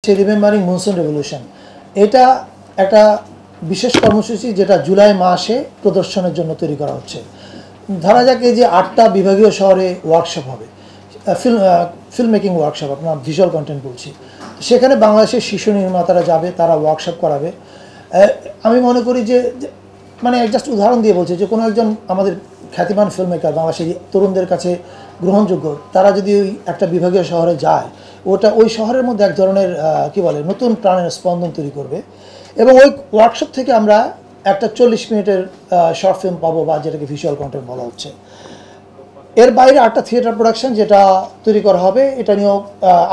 Remembering monsoon revolution এটা একটা বিশেষ কর্মসূচি যেটা জুলাই মাসে প্রদর্শনের জন্য তৈরি করা হচ্ছে। ধরা যাক এই যে 8টা বিভাগীয় শহরে ওয়ার্কশপ হবে, ফিল্ম মেকিং ওয়ার্কশপ, আপনার ভিজুয়াল কন্টেন্ট বলছি। সেখানে বাংলাদেশের শিশু নির্মাতারা যাবে, তারা ওয়ার্কশপ করাবে। আমি মনে করি যে মানে জাস্ট উদাহরণ দিয়ে বলছি যে কোনো একজন আমাদের খ্যাতিমান ফিল্ম মেকার বাংলাদেশের তরুণদের কাছে গ্রহণযোগ্য, তারা যদি ওই একটা বিভাগীয় শহরে যায়, ওই শহরের মধ্যে এক ধরনের কী বলে নতুন প্রাণের স্পন্দন তৈরি করবে। এবং ওই ওয়ার্কশপ থেকে আমরা একটা 40 মিনিটের শর্ট ফিল্ম পাবো, বা যেটাকে ভিজুয়াল কন্টেন্ট বলা হচ্ছে। এর বাইরে 8টা থিয়েটার প্রোডাকশন যেটা তৈরি করা হবে, এটা নিয়েও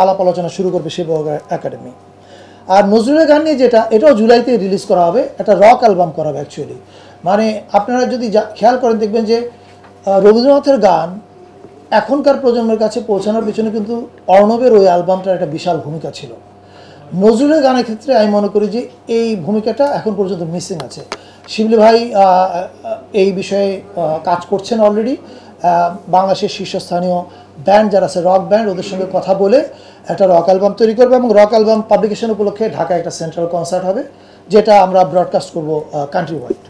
আলাপ আলোচনা শুরু করবে শিল্পকলা একাডেমি। আর নজরুলের গান নিয়ে যেটা, এটাও জুলাইতে রিলিজ করা হবে, একটা রক অ্যালবাম করা হবে অ্যাকচুয়ালি। মানে আপনারা যদি খেয়াল করেন দেখবেন যে রবীন্দ্রনাথের গান এখনকার প্রজন্মের কাছে পৌঁছানোর পিছনে কিন্তু অর্ণবের ওই অ্যালবামটার একটা বিশাল ভূমিকা ছিল। নজরুলের গানের ক্ষেত্রে আমি মনে করি যে এই ভূমিকাটা এখন পর্যন্ত মিসিং আছে। শিবলি ভাই এই বিষয়ে কাজ করছেন অলরেডি। বাংলাদেশের শীর্ষস্থানীয় ব্যান্ড যারা আছে, রক ব্যান্ড, ওদের সঙ্গে কথা বলে একটা রক অ্যালবাম তৈরি করবে, এবং রক অ্যালবাম পাবলিকেশন উপলক্ষে ঢাকায় একটা সেন্ট্রাল কনসার্ট হবে, যেটা আমরা ব্রডকাস্ট করব কান্ট্রি ওয়াইড।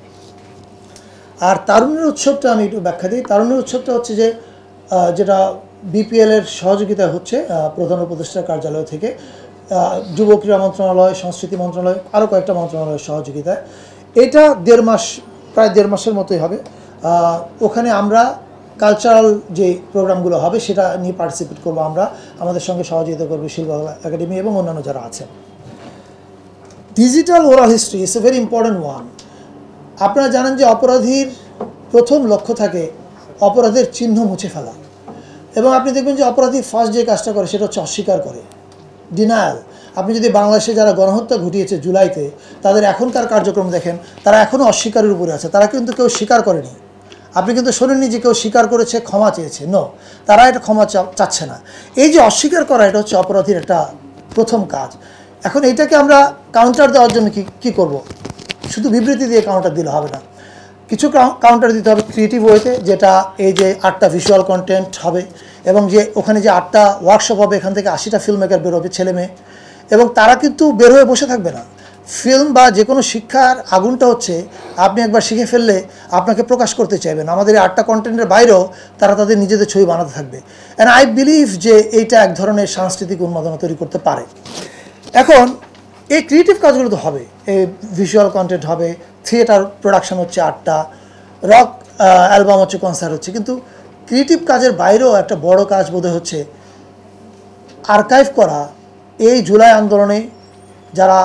আর তারুণ্যের উৎসবটা আমি একটু ব্যাখ্যা দিই। তারুণ্যের উৎসবটা হচ্ছে যে যেটা বিপিএলের সহযোগিতা হচ্ছে প্রধান উপদেষ্টার কার্যালয় থেকে, যুব ক্রীড়া মন্ত্রণালয়, সংস্কৃতি মন্ত্রণালয়, আরও কয়েকটা মন্ত্রণালয়ের সহযোগিতায়। এটা প্রায় দেড় মাসের মতোই হবে। ওখানে আমরা কালচারাল যে প্রোগ্রামগুলো হবে সেটা নিয়ে পার্টিসিপেট করবো আমরা, আমাদের সঙ্গে সহযোগিতা করবে শিল্পকলা একাডেমি এবং অন্যান্য যারা আছেন। Digital oral history is a very important one. আপনারা জানেন যে অপরাধীর প্রথম লক্ষ্য থাকে অপরাধের চিহ্ন মুছে ফেলা, এবং আপনি দেখবেন যে অপরাধী ফার্স্ট যে কাজটা করে সেটা হচ্ছে অস্বীকার করে, ডিনায়াল। আপনি যদি বাংলাদেশে যারা গণহত্যা ঘটিয়েছে জুলাইতে, তাদের এখনকার কার্যক্রম দেখেন, তারা এখনও অস্বীকারের উপরে আছে। তারা কিন্তু কেউ স্বীকার করেনি। আপনি কিন্তু শোনেননি যে কেউ স্বীকার করেছে, ক্ষমা চেয়েছে। নো, তারা এটা ক্ষমা চাচ্ছে না। এই যে অস্বীকার করা, এটা হচ্ছে অপরাধীর একটা প্রথম কাজ। এখন এইটাকে আমরা কাউন্টার দেওয়ার জন্য কি করব? শুধু বিবৃতি দিয়ে কাউন্টার দিলে হবে না, কিছু কাউন্টার দিতে হবে ক্রিয়েটিভ ওয়েতে, যেটা এই যে 8টা ভিজুয়াল কন্টেন্ট হবে, এবং যে ওখানে যে 8টা ওয়ার্কশপ হবে, এখান থেকে 80টা ফিল্ম মেকার বেরোবে, ছেলে মেয়ে, এবং তারা কিন্তু বের হয়ে বসে থাকবে না। ফিল্ম বা যে কোনো শিক্ষার আগুনটা হচ্ছে আপনি একবার শিখে ফেললে আপনাকে প্রকাশ করতে চাইবেন। আমাদের এই 8টা কন্টেন্টের বাইরেও তারা তাদের নিজেদের ছবি বানাতে থাকবে। অ্যান্ড আই বিলিভ যে এইটা এক ধরনের সাংস্কৃতিক উন্মাদনা তৈরি করতে পারে। এখন এই ক্রিয়েটিভ কাজগুলো তো হবে, এই ভিজুয়াল কন্টেন্ট হবে, থিয়েটার প্রোডাকশন হচ্ছে 8টা, রক অ্যালবাম হচ্ছে, কনসার্ট হচ্ছে, কিন্তু ক্রিয়েটিভ কাজের বাইরেও একটা বড় কাজ বোধহয় হচ্ছে আর্কাইভ করা এই জুলাই আন্দোলনে যারা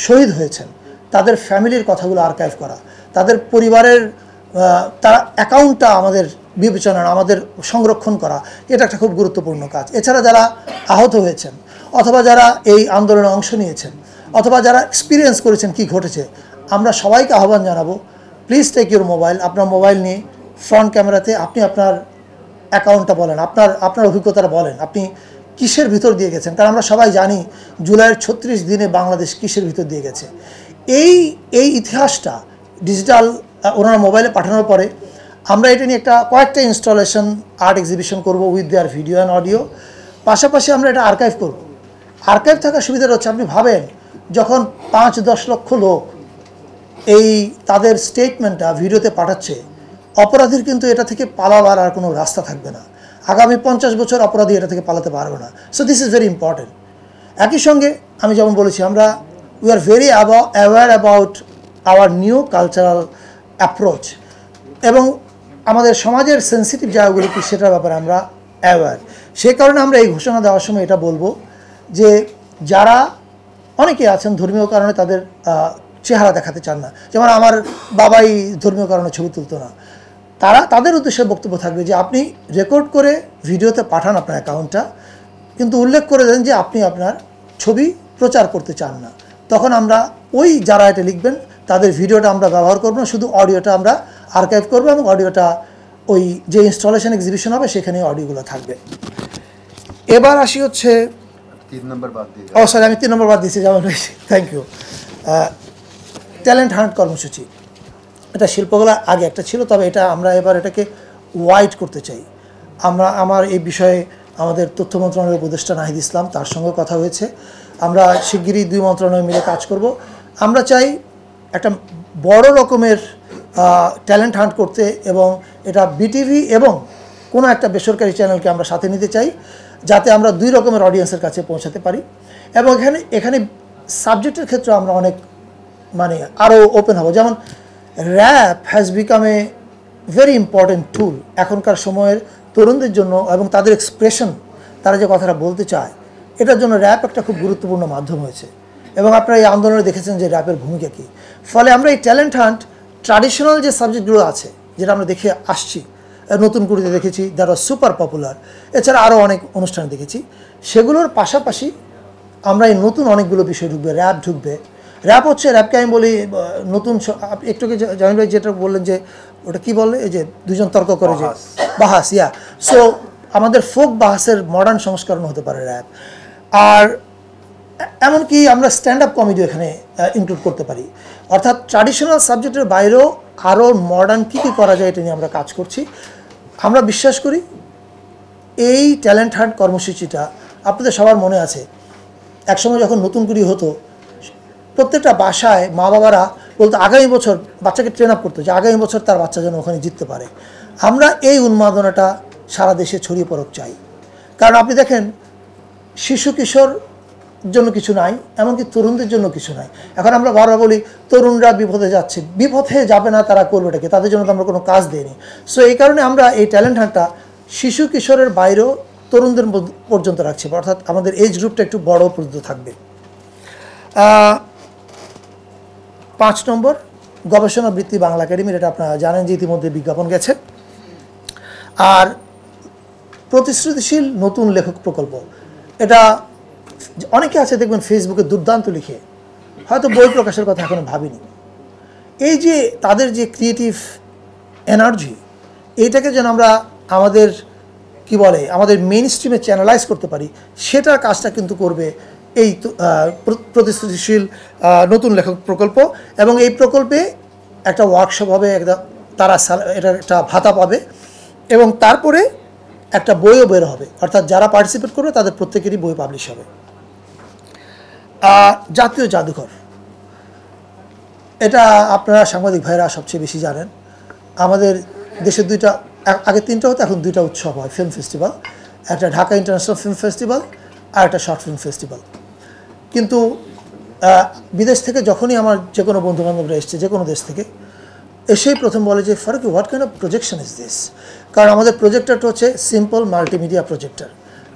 শহীদ হয়েছেন তাদের ফ্যামিলির কথাগুলো আর্কাইভ করা, তাদের পরিবারের তারা অ্যাকাউন্টটা আমাদের বিবেচনার, আমাদের সংরক্ষণ করা, এটা একটা খুব গুরুত্বপূর্ণ কাজ। এছাড়া যারা আহত হয়েছেন, অথবা যারা এই আন্দোলনে অংশ নিয়েছেন, অথবা যারা এক্সপিরিয়েন্স করেছেন কি ঘটেছে, আমরা সবাইকে আহ্বান জানাবো, প্লিজ টেক ইউর মোবাইল। আপনার মোবাইল নিয়ে ফ্রন্ট ক্যামেরাতে আপনি আপনার অ্যাকাউন্টটা বলেন, আপনার অভিজ্ঞতাটা বলেন, আপনি কিসের ভিতর দিয়ে গেছেন। কারণ আমরা সবাই জানি জুলাইয়ের 36 দিনে বাংলাদেশ কিসের ভিতর দিয়ে গেছে। এই ইতিহাসটা ডিজিটাল ওনারা মোবাইলে পাঠানোর পরে আমরা এটা নিয়ে কয়েকটা ইনস্টলেশন আর্ট এক্সিবিশন করব with their video and audio. পাশাপাশি আমরা এটা আর্কাইভ করব। আর্কাইভ থাকার সুবিধাটা হচ্ছে, আপনি ভাবেন যখন 5-10 লক্ষ লোক এই তাদের স্টেটমেন্টটা ভিডিওতে পাঠাচ্ছে, অপরাধীর কিন্তু এটা থেকে পালাবার আর কোনো রাস্তা থাকবে না। আগামী 50 বছর অপরাধী এটা থেকে পালাতে পারবে না। So this is very important. একই সঙ্গে আমি যেমন বলেছি, we are very aware about our new cultural approach, এবং আমাদের সমাজের সেন্সিটিভ জায়গাগুলি কি সেটার ব্যাপারে আমরা অ্যাওয়্যার। সেই কারণে আমরা এই ঘোষণা দেওয়ার সময় এটা বলবো যে যারা অনেকে আছেন ধর্মীয় কারণে তাদের চেহারা দেখাতে চান না, যেমন আমার বাবাই ধর্মীয় কারণে ছবি তুলতো না, তাদের উদ্দেশ্যে বক্তব্য থাকবে যে আপনি রেকর্ড করে ভিডিওতে পাঠান আপনার অ্যাকাউন্টটা, কিন্তু উল্লেখ করে দেন যে আপনি আপনার ছবি প্রচার করতে চান না। তখন আমরা ওই যারা এটা লিখবেন তাদের ভিডিওটা আমরা ব্যবহার করব না, শুধু অডিওটা আমরা আর্কাইভ করবো, এবং অডিওটা ওই যে ইনস্টলেশন এক্সিবিশন হবে সেখানে অডিওগুলো থাকবে। এবার আসি হচ্ছে 3 নম্বর বাদ দিয়ে, সরি আমি 3 নম্বর বাদ দিয়েছি, যেমন রয়েছে, থ্যাংক ইউ। ট্যালেন্ট হান্ট কর্মসূচি, এটা শিল্পকলা আগে একটা ছিল, তবে আমরা এবার এটাকে ওয়াইড করতে চাই। আমার এই বিষয়ে আমাদের তথ্য মন্ত্রণালয়ের উপদেষ্টা নাহিদ ইসলাম, তার সঙ্গে কথা হয়েছে। আমরা শিগগিরই 2 মন্ত্রণালয় মিলে কাজ করব। আমরা চাই একটা বড় রকমের ট্যালেন্ট হান্ট করতে, এবং এটা বিটিভি এবং কোনো একটা বেসরকারি চ্যানেলকে আমরা সাথে নিতে চাই, যাতে আমরা 2 রকমের অডিয়েন্সের কাছে পৌঁছাতে পারি। এবং এখানে সাবজেক্টের ক্ষেত্রে আমরা অনেক আরও ওপেন হব। যেমন rap has become a very important tool এখনকার সময়ের তরুণদের জন্য, এবং তাদের এক্সপ্রেশন, তারা যে কথাটা বলতে চায়, এটার জন্য র্যাপ একটা খুব গুরুত্বপূর্ণ মাধ্যম হয়েছে। এবং আপনারা এই আন্দোলনে দেখেছেন যে র্যাপের ভূমিকা কী। ফলে আমরা এই ট্যালেন্ট হান্ট ট্র্যাডিশনাল যে সাবজেক্টগুলো আছে, যেটা আমরা দেখে আসছি, নতুন কুড়িতে দেখেছি, দ্যাট ওয়াজ সুপার পপুলার, এছাড়া আরও অনেক অনুষ্ঠানে দেখেছি, সেগুলোর পাশাপাশি আমরা এই নতুন অনেকগুলো বিষয় ঢুকবে। র্যাপ ঢুকবে। র্যাপ হচ্ছে, র্যাপকে আমি বলি নতুন, একটু জামিল ভাই যেটা বললেন যে ওটা কী বলে, এই যে দুজন তর্ক করে যে বাহাস, সো আমাদের ফোক বাহাসের মডার্ন সংস্করণ হতে পারে র্যাপ। আর এমনকি আমরা স্ট্যান্ড আপ কমেডিও এখানে ইনক্লুড করতে পারি। অর্থাৎ ট্র্যাডিশনাল সাবজেক্টের বাইরেও আরও মডার্ন কী কী করা যায় এটা নিয়ে আমরা কাজ করছি। আমরা বিশ্বাস করি এই ট্যালেন্ট হান্ট কর্মসূচিটা, আপনাদের সবার মনে আছে, একসময় যখন নতুন কুড়ি হতো, প্রত্যেকটা বাসায় মা বাবারা বলতো আগামী বছর বাচ্চাকে ট্রেন আপ করতো যে আগামী বছর তার বাচ্চা যেন ওখানে জিততে পারে। আমরা এই উন্মাদনাটা সারা দেশে ছড়িয়ে পড়ক চাই। কারণ আপনি দেখেন, শিশু কিশোর জন্য কিছু নাই, এমনকি তরুণদের জন্য কিছু নাই। এখন আমরা বারবার বলি তরুণরা বিপথে যাচ্ছে, বিপথে যাবে না, তারা করবেটাকে, তাদের জন্য তো আমরা কোনো কাজ দিইনি। সো এই কারণে আমরা এই ট্যালেন্ট হান্টটা শিশু কিশোরের বাইরেও তরুণদের পর্যন্ত রাখছি, অর্থাৎ আমাদের এজ গ্রুপটা একটু বড় পর্যন্ত থাকবে। 5 নম্বর, গবেষণা বৃত্তি বাংলা একাডেমির, এটা আপনারা জানেন যে ইতিমধ্যে বিজ্ঞাপন গেছে। আর প্রতিশ্রুতিশীল নতুন লেখক প্রকল্প, এটা অনেকে আছে দেখবেন ফেসবুকে দুর্দান্ত লিখে, হয়তো বই প্রকাশের কথা এখনো ভাবিনি। এই যে তাদের যে ক্রিয়েটিভ এনার্জি, এইটাকে যেন আমরা আমাদের আমাদের মেইন স্ট্রিমে চ্যানেলাইজ করতে পারি, সেটার কাজটা কিন্তু করবে এই প্রতিশ্রুতিশীল নতুন লেখক প্রকল্প। এবং এই প্রকল্পে একটা ওয়ার্কশপ হবে, তারা এটা একটা ভাতা পাবে, এবং তারপরে একটা বইও বের হবে, অর্থাৎ যারা পার্টিসিপেট করবে তাদের প্রত্যেকেরই বই পাবলিশ হবে। জাতীয় জাদুঘর, এটা আপনারা সাংবাদিক ভাইরা সবচেয়ে বেশি জানেন। আমাদের দেশে আগে 3টা হতো, এখন 2টা উৎসব হয়, ফিল্ম ফেস্টিভ্যাল। একটা ঢাকা ইন্টারন্যাশনাল ফিল্ম ফেস্টিভ্যাল আর একটা শর্ট ফিল্ম ফেস্টিভ্যাল। কিন্তু বিদেশ থেকে যখনই আমার যে কোনো বন্ধুবান্ধবরা এসছে, যে কোনো দেশ থেকে, এসেই প্রথম বলে যে Faruqui, what kind of projection is this? কারণ আমাদের প্রজেক্টরটা হচ্ছে সিম্পল মাল্টিমিডিয়া প্রজেক্টর,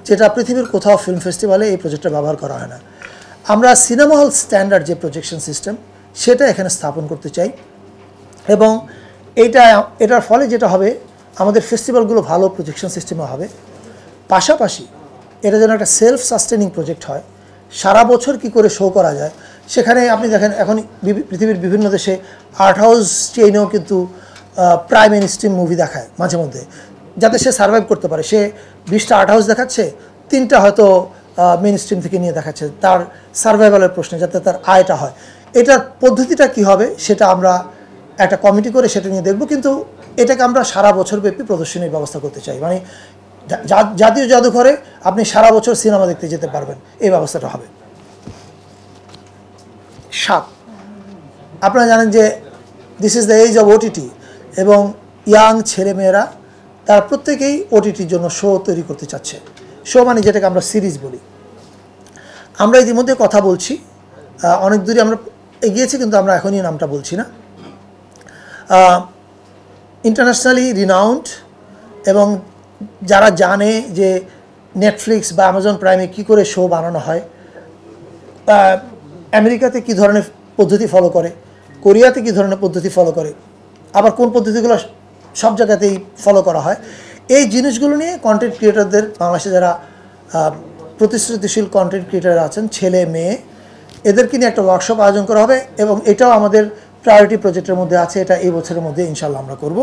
যেটা পৃথিবীর কোথাও ফিল্ম ফেস্টিভ্যালে এই প্রজেক্টর ব্যবহার করা হয় না। আমরা সিনেমা হল স্ট্যান্ডার্ড যে প্রজেকশন সিস্টেম, সেটা এখানে স্থাপন করতে চাই। এবং এটার ফলে যেটা হবে, আমাদের ফেস্টিভ্যালগুলো ভালো প্রজেকশন সিস্টেমে হবে। পাশাপাশি এটা যেন একটা সেলফ সাস্টেনিং প্রজেক্ট হয়। সারা বছর কি করে শো করা যায়, সেখানে আপনি দেখেন এখন পৃথিবীর বিভিন্ন দেশে আর্ট হাউস চেইনেও কিন্তু প্রায় মেইন স্ট্রিম মুভি দেখায় মাঝে মধ্যে, যাতে সে সার্ভাইভ করতে পারে। সে 20টা আর্ট হাউস দেখাচ্ছে, 3টা হয়তো মেইন স্ট্রিম থেকে নিয়ে দেখাচ্ছে, তার সার্ভাইভালের প্রশ্নে, যাতে তার আয়টা হয়। এটার পদ্ধতিটা কি হবে সেটা আমরা একটা কমিটি করে সেটা নিয়ে দেখব, কিন্তু এটাকে আমরা সারা বছর ব্যাপী প্রদর্শনীর ব্যবস্থা করতে চাই। মানে জাতীয় জাদুঘরে আপনি সারা বছর সিনেমা দেখতে যেতে পারবেন, এই ব্যবস্থাটা হবে। 7, আপনারা জানেন যে this is the age of OTT, এবং ইয়াং ছেলেমেয়েরা তারা প্রত্যেকেই ওটিটির জন্য শো তৈরি করতে চাচ্ছে। শো মানে যেটাকে আমরা সিরিজ বলি। আমরা ইতিমধ্যে কথা বলছি, অনেক দূরে আমরা এগিয়েছি, কিন্তু আমরা এখনই নামটা বলছি না। ইন্টারন্যাশনালি রিনাউন্ড, এবং যারা জানে যে নেটফ্লিক্স বা অ্যামাজন প্রাইমে কী করে শো বানানো হয়, আমেরিকাতে কী ধরনের পদ্ধতি ফলো করে, কোরিয়াতে কী ধরনের পদ্ধতি ফলো করে, আবার কোন পদ্ধতিগুলো সব জায়গাতেই ফলো করা হয়, এই জিনিসগুলো নিয়ে কন্টেন্ট ক্রিয়েটরদের, বাংলাদেশে যারা প্রতিশ্রুতিশীল কন্টেন্ট ক্রিয়েটার আছেন, ছেলে মেয়ে, এদেরকে নিয়ে একটা ওয়ার্কশপ আয়োজন করা হবে। এবং এটাও আমাদের প্রায়োরিটি প্রজেক্টের মধ্যে আছে, এটা এই বছরের মধ্যে ইনশাল্লাহ আমরা করব।